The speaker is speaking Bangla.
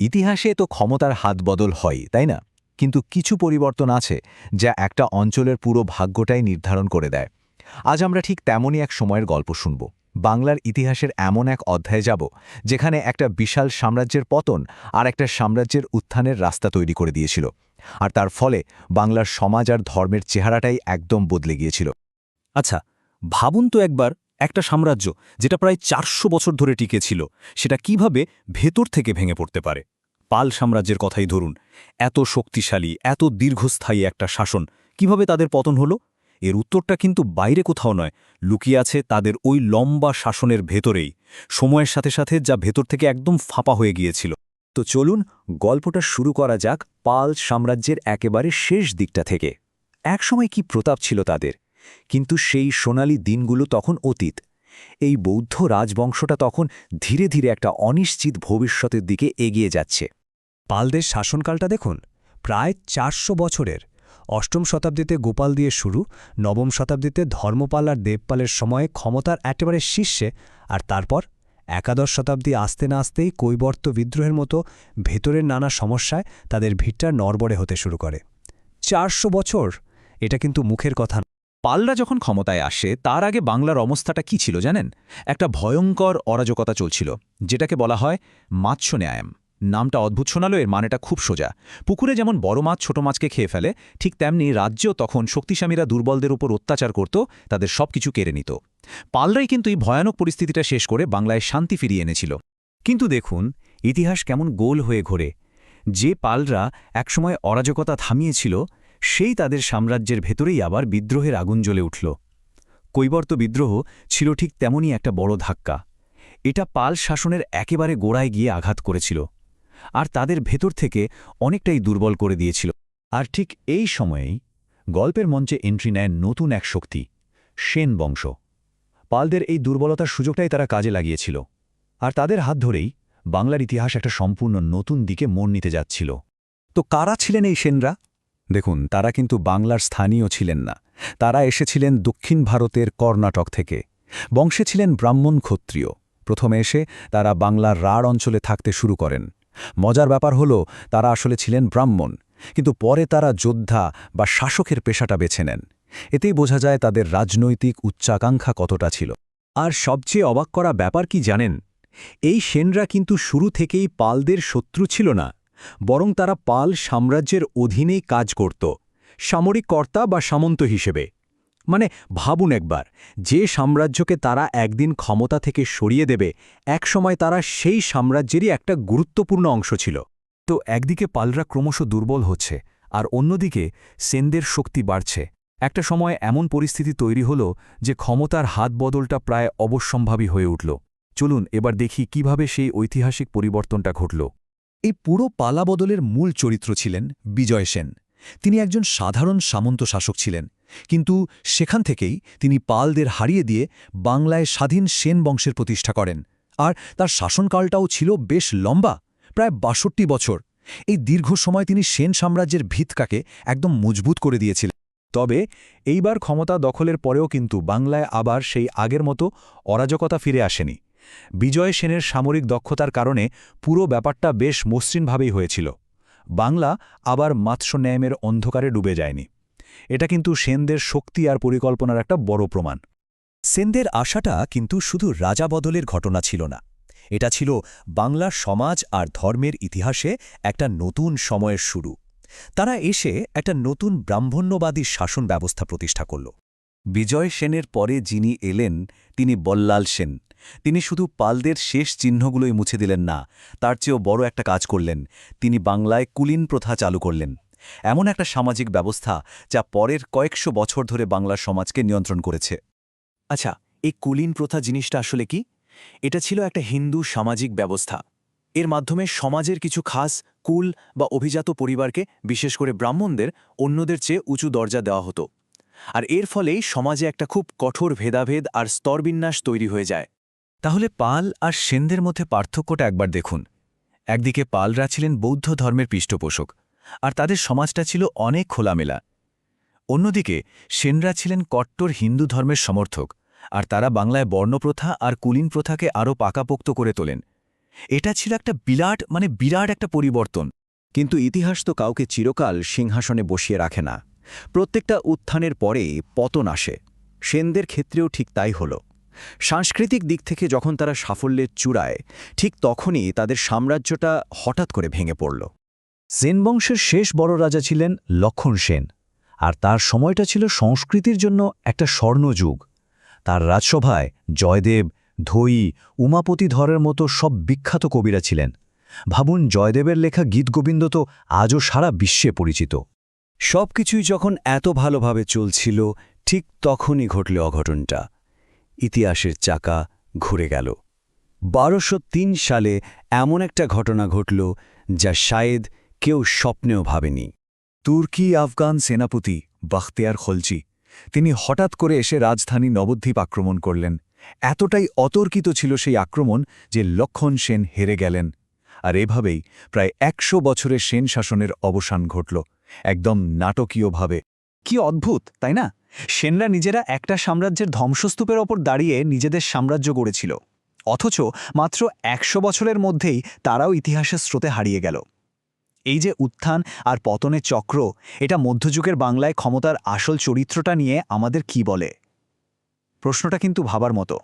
ইতিহাসে তো ক্ষমতার হাতবদল হয়, তাই না? কিন্তু কিছু পরিবর্তন আছে যা একটা অঞ্চলের পুরো ভাগ্যটাই নির্ধারণ করে দেয়। আজ আমরা ঠিক তেমনই এক সময়ের গল্প শুনব। বাংলার ইতিহাসের এমন এক অধ্যায়ে যাব যেখানে একটা বিশাল সাম্রাজ্যের পতন আর একটা সাম্রাজ্যের উত্থানের রাস্তা তৈরি করে দিয়েছিল। আর তার ফলে বাংলার সমাজ আর ধর্মের চেহারাটাই একদম বদলে গিয়েছিল। আচ্ছা, ভাবুন তো একবার, একটা সাম্রাজ্য যেটা প্রায় ৪০০ বছর ধরে টিকে ছিল, সেটা কিভাবে ভেতর থেকে ভেঙে পড়তে পারে। পাল সাম্রাজ্যের কথাই ধরুন, এত শক্তিশালী, এত দীর্ঘস্থায়ী একটা শাসন কিভাবে তাদের পতন হলো? এর উত্তরটা কিন্তু বাইরে কোথাও নয়, লুকিয়ে আছে তাদের ওই লম্বা শাসনের ভেতরেই, সময়ের সাথে সাথে যা ভেতর থেকে একদম ফাঁপা হয়ে গিয়েছিল। তো চলুন গল্পটা শুরু করা যাক পাল সাম্রাজ্যের একেবারে শেষ দিকটা থেকে। একসময় কি প্রতাপ ছিল তাদের, কিন্তু সেই সোনালী দিনগুলো তখন অতীত। এই বৌদ্ধ রাজবংশটা তখন ধীরে ধীরে একটা অনিশ্চিত ভবিষ্যতের দিকে এগিয়ে যাচ্ছে। পালদের শাসনকালটা দেখুন, প্রায় ৪০০ বছরের। অষ্টম শতাব্দীতে গোপাল দিয়ে শুরু, নবম শতাব্দীতে ধর্মপাল আর দেবপালের সময়ে ক্ষমতার একেবারে শীর্ষে, আর তারপর একাদশ শতাব্দী আসতে না আসতেই কৈবর্ত বিদ্রোহের মতো ভেতরের নানা সমস্যায় তাদের ভিড়টা নড়বড়ে হতে শুরু করে। ৪০০ বছর, এটা কিন্তু মুখের কথা না। পালরা যখন ক্ষমতায় আসে তার আগে বাংলার অবস্থাটা কি ছিল জানেন? একটা ভয়ঙ্কর অরাজকতা চলছিল, যেটাকে বলা হয় মাৎস্যন্যায়াম। নামটা অদ্ভুত শোনালো, এর মানেটা খুব সোজা। পুকুরে যেমন বড় মাছ ছোট মাছকে খেয়ে ফেলে, ঠিক তেমনি রাজ্যেও তখন শক্তিশালীরা দুর্বলদের উপর অত্যাচার করত, তাদের সবকিছু কেড়ে নিত। পালরাই কিন্তু এই ভয়ানক পরিস্থিতিটা শেষ করে বাংলায় শান্তি ফিরিয়ে এনেছিল। কিন্তু দেখুন ইতিহাস কেমন গোল হয়ে ঘোরে। যে পালরা একসময় অরাজকতা থামিয়েছিল, সেই তাদের সাম্রাজ্যের ভেতরেই আবার বিদ্রোহের আগুন জ্বলে উঠল। কৈবর্ত বিদ্রোহ ছিল ঠিক তেমনই একটা বড় ধাক্কা। এটা পাল শাসনের একেবারে গোড়ায় গিয়ে আঘাত করেছিল, আর তাদের ভেতর থেকে অনেকটাই দুর্বল করে দিয়েছিল। আর ঠিক এই সময়েই গল্পের মঞ্চে এন্ট্রি নেয় নতুন এক শক্তি, সেন বংশ। পালদের এই দুর্বলতার সুযোগটাই তারা কাজে লাগিয়েছিল, আর তাদের হাত ধরেই বাংলার ইতিহাস একটা সম্পূর্ণ নতুন দিকে মোড় নিতে যাচ্ছিল। তো কারা ছিলেন এই সেনরা? দেখুন, তারা কিন্তু বাংলার স্থানীয় ছিলেন না। তারা এসেছিলেন দক্ষিণ ভারতের কর্ণাটক থেকে। বংশে ছিলেন ব্রাহ্মণ ক্ষত্রিয়। প্রথমে এসে তারা বাংলার রাঢ় অঞ্চলে থাকতে শুরু করেন। মজার ব্যাপার হলো, তারা আসলে ছিলেন ব্রাহ্মণ, কিন্তু পরে তারা যোদ্ধা বা শাসকের পেশাটা বেছে নেন। এতেই বোঝা যায় তাদের রাজনৈতিক উচ্চাকাঙ্ক্ষা কতটা ছিল। আর সবচেয়ে অবাক করা ব্যাপার কি জানেন? এই সেনরা কিন্তু শুরু থেকেই পালদের শত্রু ছিল না, বরং তারা পাল সাম্রাজ্যের অধীনেই কাজ করত, সামরিক কর্তা বা সামন্ত হিসেবে। মানে ভাবুন একবার, যে সাম্রাজ্যকে তারা একদিন ক্ষমতা থেকে সরিয়ে দেবে, একসময় তারা সেই সাম্রাজ্যেরই একটা গুরুত্বপূর্ণ অংশ ছিল। তো একদিকে পালরা ক্রমশ দুর্বল হচ্ছে, আর অন্যদিকে সেনদের শক্তি বাড়ছে। একটা সময় এমন পরিস্থিতি তৈরি হল যে ক্ষমতার হাত বদলটা প্রায় অবশ্যম্ভাবী হয়ে উঠল। চলুন এবার দেখি কিভাবে সেই ঐতিহাসিক পরিবর্তনটা ঘটল। এই পুরো পালা বদলের মূল চরিত্র ছিলেন বিজয় সেন। তিনি একজন সাধারণ সামন্ত শাসক ছিলেন, কিন্তু সেখান থেকেই তিনি পালদের হারিয়ে দিয়ে বাংলায় স্বাধীন সেন বংশের প্রতিষ্ঠা করেন। আর তার শাসনকালটাও ছিল বেশ লম্বা, প্রায় ৬২ বছর। এই দীর্ঘ সময় তিনি সেন সাম্রাজ্যের ভিতটাকে একদম মজবুত করে দিয়েছিলেন। তবে এইবার ক্ষমতা দখলের পরেও কিন্তু বাংলায় আবার সেই আগের মতো অরাজকতা ফিরে আসেনি। বিজয় সেনের সামরিক দক্ষতার কারণে পুরো ব্যাপারটা বেশ মসৃণভাবেই হয়েছিল। বাংলা আবার মাৎস্যন্যায়ামের অন্ধকারে ডুবে যায়নি। এটা কিন্তু সেনদের শক্তি আর পরিকল্পনার একটা বড় প্রমাণ। সেনদের আশাটা কিন্তু শুধু রাজা বদলের ঘটনা ছিল না, এটা ছিল বাংলার সমাজ আর ধর্মের ইতিহাসে একটা নতুন সময়ের শুরু। তারা এসে একটা নতুন ব্রাহ্মণ্যবাদী শাসন ব্যবস্থা প্রতিষ্ঠা করল। বিজয় সেনের পরে যিনি এলেন তিনি বল্লাল সেন। তিনি শুধু পালদের শেষ চিহ্নগুলোই মুছে দিলেন না, তার চেয়েও বড় একটা কাজ করলেন। তিনি বাংলায় কুলীন প্রথা চালু করলেন, এমন একটা সামাজিক ব্যবস্থা যা পরের কয়েকশো বছর ধরে বাংলার সমাজকে নিয়ন্ত্রণ করেছে। আচ্ছা, এই কুলীন প্রথা জিনিসটা আসলে কি? এটা ছিল একটা হিন্দু সামাজিক ব্যবস্থা। এর মাধ্যমে সমাজের কিছু খাস কুল বা অভিজাত পরিবারকে, বিশেষ করে ব্রাহ্মণদের, অন্যদের চেয়ে উঁচু দরজা দেওয়া হতো। আর এর ফলেই সমাজে একটা খুব কঠোর ভেদাভেদ আর স্তরবিন্যাস তৈরি হয়ে যায়। তাহলে পাল আর সেনদের মধ্যে পার্থক্যটা একবার দেখুন। একদিকে পালরা ছিলেন বৌদ্ধ ধর্মের পৃষ্ঠপোষক, আর তাদের সমাজটা ছিল অনেক খোলামেলা। অন্যদিকে সেনরা ছিলেন কট্টর হিন্দু ধর্মের সমর্থক, আর তারা বাংলায় বর্ণপ্রথা আর কুলীন প্রথাকে আরও পাকাপোক্ত করে তোলেন। এটা ছিল একটা বিরাট একটা পরিবর্তন। কিন্তু ইতিহাস তো কাউকে চিরকাল সিংহাসনে বসিয়ে রাখে না। প্রত্যেকটা উত্থানের পরে পতন আসে। সেনদের ক্ষেত্রেও ঠিক তাই হল। সাংস্কৃতিক দিক থেকে যখন তারা সাফল্যের চূড়ায়, ঠিক তখনই তাদের সাম্রাজ্যটা হঠাৎ করে ভেঙে পড়ল। সেন বংশের শেষ বড় রাজা ছিলেন লক্ষণ সেন, আর তার সময়টা ছিল সংস্কৃতির জন্য একটা স্বর্ণযুগ। তার রাজসভায় জয়দেব, ধৈ, উমাপতি ধরের মতো সব বিখ্যাত কবিরা ছিলেন। ভাবুন, জয়দেবের লেখা গীতগোবিন্দ তো আজও সারা বিশ্বে পরিচিত। সবকিছুই যখন এত ভালোভাবে চলছিল, ঠিক তখনই ঘটল অঘটনটা। ইতিহাসের চাকা ঘুরে গেল। 1203 সালে এমন একটা ঘটনা ঘটল যা শায়েদ কেউ স্বপ্নেও ভাবেনি। তুর্কি আফগান সেনাপতি বাখতিয়ার খলজি তিনি হঠাৎ করে এসে রাজধানী নবদ্বীপ আক্রমণ করলেন। এতটাই অতর্কিত ছিল সেই আক্রমণ যে লক্ষণ সেন হেরে গেলেন। আর এভাবেই প্রায় 100 বছরের সেন শাসনের অবসান ঘটল, একদম নাটকীয়ভাবে। কি অদ্ভুত, তাই না? সেনরা নিজেরা একটা সাম্রাজ্যের ধ্বংসস্তূপের ওপর দাঁড়িয়ে নিজেদের সাম্রাজ্য গড়েছিল, অথচ মাত্র 100 বছরের মধ্যেই তারাও ইতিহাসের স্রোতে হারিয়ে গেল। এই যে উত্থান আর পতনের চক্র, এটা মধ্যযুগের বাংলায় ক্ষমতার আসল চরিত্রটা নিয়ে আমাদের কি বলে? প্রশ্নটা কিন্তু ভাবার মতো।